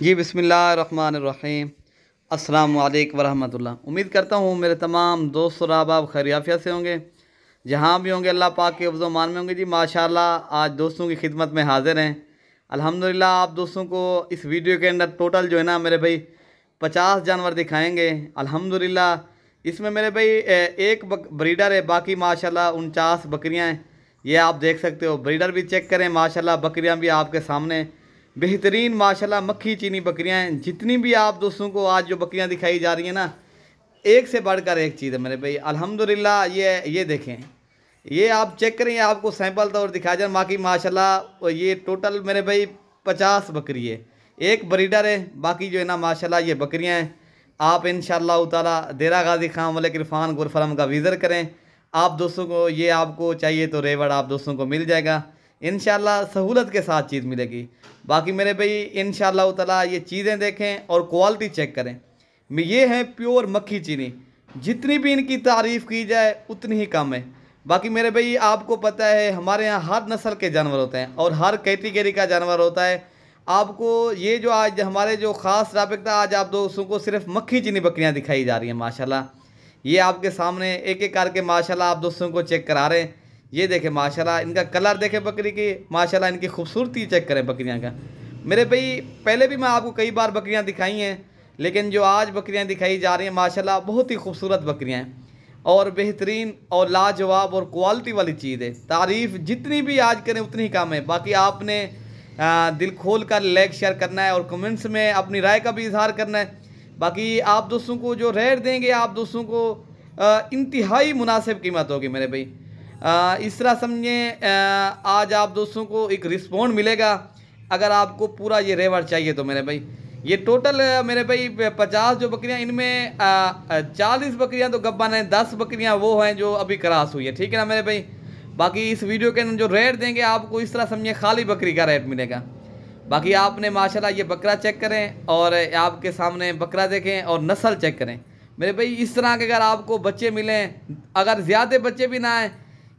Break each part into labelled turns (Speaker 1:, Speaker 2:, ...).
Speaker 1: जी बिस्मिल्लाहिर्रहमानिर्रहीम। अस्सलामु अलैकुम वरहमतुल्लाह। उम्मीद करता हूँ मेरे तमाम दोस्त और अहबाब खैरियत से होंगे, जहाँ भी होंगे अल्लाह पाक के हिफ्ज़ मान में होंगे। जी माशाल्लाह आज दोस्तों की खिदमत में हाज़िर हैं। अल्हम्दुलिल्लाह आप दोस्तों को इस वीडियो के अंदर टोटल जो है ना मेरे भाई 50 जानवर दिखाएंगे। अल्हम्दुलिल्लाह इसमें मेरे भाई एक ब्रीडर है, बाकी माशाल्लाह 49 बकरियाँ हैं। ये आप देख सकते हो, ब्रीडर भी चेक करें माशाल्लाह, बकरियाँ भी आपके सामने बेहतरीन माशाल्लाह मक्खी चीनी बकरियां हैं। जितनी भी आप दोस्तों को आज जो बकरियां दिखाई जा रही हैं ना, एक से बढ़कर एक चीज़ है मेरे भाई। अल्हम्दुलिल्लाह ये देखें, ये आप चेक करें, आपको सैंपल तौर दिखाया जाए। बाकी माशाल्लाह ये टोटल मेरे भाई 50 बकरी है, एक ब्रीडर है, बाकी जो है ना माशाल्लाह ये बकरियां हैं। आप इंशाअल्लाह ताला देरा गाजी खां मलिक इरफान गुरफरम का विज़िट करें। आप दोस्तों को ये आपको चाहिए तो रेवड़ आप दोस्तों को मिल जाएगा इंशाअल्लाह, सहूलत के साथ चीज़ मिलेगी। बाकी मेरे भाई इंशाअल्लाह ताला ये चीज़ें देखें और क्वालिटी चेक करें। ये है प्योर मक्खी चीनी, जितनी भी इनकी तारीफ़ की जाए उतनी ही कम है। बाकी मेरे भाई आपको पता है हमारे यहाँ हर नस्ल के जानवर होते हैं और हर कैटेगरी का जानवर होता है। आपको ये जो आज हमारे जो ख़ास राबिता, आज आप दोस्तों को सिर्फ मक्खी चीनी बकरियाँ दिखाई जा रही हैं माशाल्लाह। ये आपके सामने एक एक करके माशाल्लाह आप दोस्तों को चेक करा रहे हैं। ये देखें माशाल्लाह, इनका कलर देखें बकरी की, माशाल्लाह इनकी खूबसूरती चेक करें बकरियां का। मेरे भाई पहले भी मैं आपको कई बार बकरियां दिखाई हैं, लेकिन जो आज बकरियां दिखाई जा रही हैं माशाल्लाह बहुत ही खूबसूरत बकरियां हैं और बेहतरीन और लाजवाब और क्वालिटी वाली चीज़ है। तारीफ़ जितनी भी आज करें उतनी कम है। बाकी आपने दिल खोल कर लाइक शेयर करना है और कमेंट्स में अपनी राय का भी इजहार करना है। बाकी आप दोस्तों को जो रेट देंगे आप दोस्तों को इंतहाई मुनासिब कीमत होगी मेरे भाई। इस तरह समझें, आज आप दोस्तों को एक रिस्पॉन्ड मिलेगा अगर आपको पूरा ये रेवर चाहिए तो मेरे भाई। ये टोटल मेरे भाई 50 जो बकरियां, इनमें 40 बकरियां तो गब्बन हैं, 10 बकरियां वो हैं जो अभी क्रॉस हुई है, ठीक है ना मेरे भाई। बाकी इस वीडियो के अंदर जो रेट देंगे आपको इस तरह समझिए खाली बकरी का रेट मिलेगा। बाकी आपने माशाल्लाह ये बकरा चेक करें और आपके सामने बकरा देखें और नस्ल चेक करें मेरे भाई। इस तरह के अगर आपको बच्चे मिलें, अगर ज़्यादा बच्चे भी ना आए,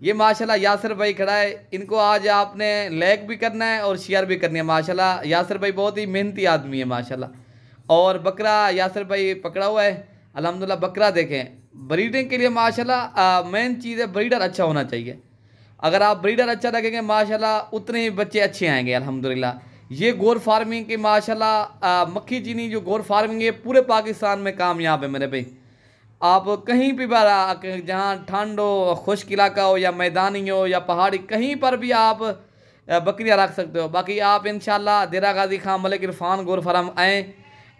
Speaker 1: ये माशाल्लाह यासिर भाई खड़ा है, इनको आज आपने लाइक भी करना है और शेयर भी करनी है माशाल्लाह। यासिर भाई बहुत ही मेहनती आदमी है माशाल्लाह। और बकरा यासिर भाई पकड़ा हुआ है अल्हम्दुलिल्लाह। बकरा देखें, ब्रीडिंग के लिए माशाल्लाह मेन चीज़ है ब्रीडर अच्छा होना चाहिए। अगर आप ब्रीडर अच्छा रखेंगे माशाल्लाह उतने ही बच्चे अच्छे आएंगे अल्हम्दुलिल्लाह। ये गोर फार्मिंग की माशाल्लाह मक्खी चीनी जो गोर फार्मिंग है पूरे पाकिस्तान में कामयाब है मेरे भाई। आप कहीं भी जहाँ ठंड हो, खुश्क इलाका हो या मैदानी हो या पहाड़ी, कहीं पर भी आप बकरियां रख सकते हो। बाकी आप इंशाल्लाह देरा गाजी खां मलिक इरफान गोर फार्म आएँ,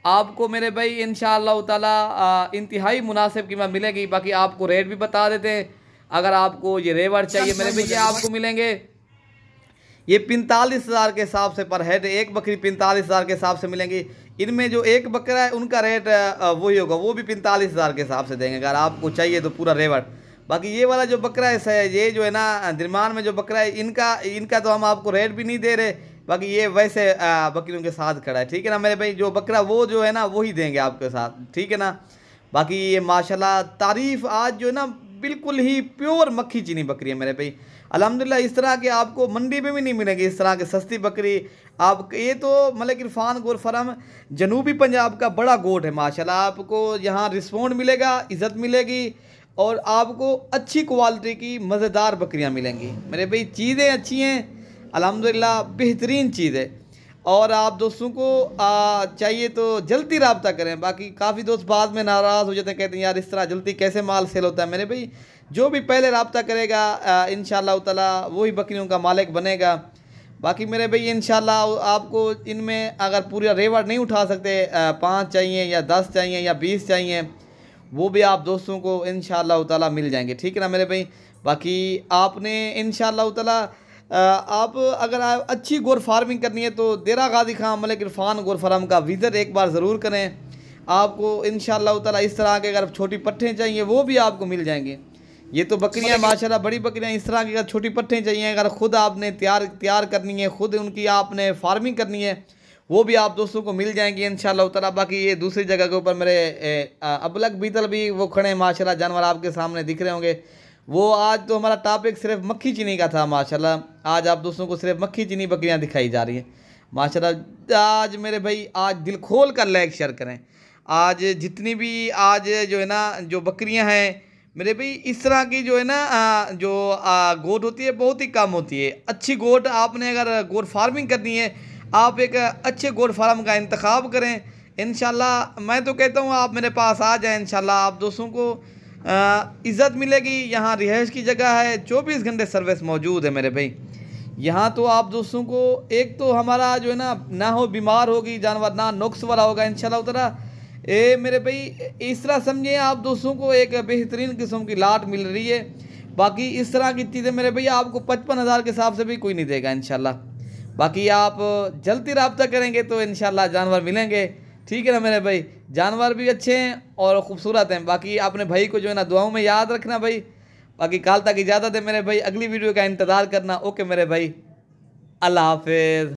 Speaker 1: आपको मेरे भाई इंशाल्लाह ताला इंतहाई मुनासिब कीमत मिलेगी। बाकी आपको रेट भी बता देते हैं। अगर आपको ये रेवर चाहिए मेरे भाई, ये आपको मिलेंगे ये 45,000 के हिसाब से पर हेड, एक बकरी 45,000 के हिसाब से मिलेंगी। इनमें जो एक बकरा है उनका रेट वही होगा, वो भी 45,000 के हिसाब से देंगे अगर आपको चाहिए तो पूरा रेवट। बाकी ये वाला जो बकरा है, ये जो है ना दरमियान में जो बकरा है, इनका तो हम आपको रेट भी नहीं दे रहे। बाकी ये वैसे बकरियों के साथ खड़ा है, ठीक है ना मेरे भाई। जो बकरा वो जो है ना वही देंगे आपके साथ, ठीक है ना। बाकी ये माशाल्लाह तारीफ़ आज जो है ना बिल्कुल ही प्योर मक्खी चीनी बकरी है मेरे भाई। अल्हम्दुलिल्लाह इस तरह के आपको मंडी में भी नहीं मिलेगी इस तरह की सस्ती बकरी। आप ये तो मलिक इरफान गोर फार्म जनूबी पंजाब का बड़ा गोट है माशाल्लाह। आपको यहाँ रिस्पॉन्ड मिलेगा, इज़्ज़त मिलेगी और आपको अच्छी क्वालिटी की मज़ेदार बकरियाँ मिलेंगी मेरे भाई। चीज़ें अच्छी हैं अल्हम्दुलिल्लाह, बेहतरीन चीज़ है। और आप दोस्तों को चाहिए तो जल्दी रब्ता करें। बाकी काफ़ी दोस्त बाद में नाराज़ हो जाते हैं, कहते हैं यार इस तरह जल्दी कैसे माल सेल होता है। मेरे भाई जो भी पहले रब्ता करेगा इंशाअल्लाह ताला वही बकरियों का मालिक बनेगा। बाकी मेरे भाई इंशाअल्लाह आपको इनमें अगर पूरा रेवड़ नहीं उठा सकते, 5 चाहिए या 10 चाहिए या 20 चाहिए, वो भी आप दोस्तों को इंशाअल्लाह ताला मिल जाएंगे, ठीक है ना मेरे भाई। बाकी आपने इंशाअल्लाह ताला आप अगर आप अच्छी गोर फार्मिंग करनी है तो देरा गाजी खां मलिक इरफान गोर फार्म का विज़िट एक बार ज़रूर करें। आपको इंशाअल्लाह ताला इस तरह के अगर छोटी पट्ठें चाहिए वो भी आपको मिल जाएंगे। ये तो बकरियां माशाल्लाह बड़ी बकरियां, इस तरह की अगर छोटी पट्ठें चाहिए, अगर ख़ुद आपने तैयार करनी है, ख़ुद उनकी आपने फार्मिंग करनी है, वो भी आप दोस्तों को मिल जाएंगी इंशाअल्लाह ताला। बाकी ये दूसरी जगह के ऊपर मेरे अबलग बीतल भी वो खड़े हैं माशाल्लाह, जानवर आपके सामने दिख रहे होंगे। वो आज तो हमारा टॉपिक सिर्फ मक्खी चीनी का था माशाल्लाह। आज आप दोस्तों को सिर्फ मक्खी चीनी बकरियां दिखाई जा रही हैं। माशाल्लाह। आज मेरे भाई आज दिल खोल कर लाइक शेयर करें। आज जितनी भी आज जो है ना जो बकरियां हैं मेरे भाई, इस तरह की जो है ना जो गोट होती है बहुत ही कम होती है। अच्छी गोट आपने अगर गोट फार्मिंग करनी है, आप एक अच्छे गोट फार्म का इंतखाब करें। इंशाल्लाह मैं तो कहता हूँ आप मेरे पास आ जाएं, इंशाल्लाह आप दोस्तों को इज़्ज़त मिलेगी। यहाँ रिहाइश की जगह है, 24 घंटे सर्विस मौजूद है मेरे भाई। यहाँ तो आप दोस्तों को एक तो हमारा जो है ना हो बीमार होगी जानवर, ना नुक्स वाला होगा इंशाल्लाह उतरा। ए मेरे भाई इस तरह समझिए आप दोस्तों को एक बेहतरीन किस्म की लाट मिल रही है। बाकी इस तरह की चीज़ें मेरे भैया आपको 55,000 के हिसाब से भी कोई नहीं देगा इंशाल्लाह। बाकी आप जल्दी रब्ता करेंगे तो इंशाल्लाह जानवर मिलेंगे। ठीक है ना मेरे भाई, जानवर भी अच्छे हैं और ख़ूबसूरत हैं। बाकी अपने भाई को जो है ना दुआओं में याद रखना भाई। बाकी कल तक इजाज़त है मेरे भाई, अगली वीडियो का इंतज़ार करना। ओके मेरे भाई, अल्लाह हाफिज़।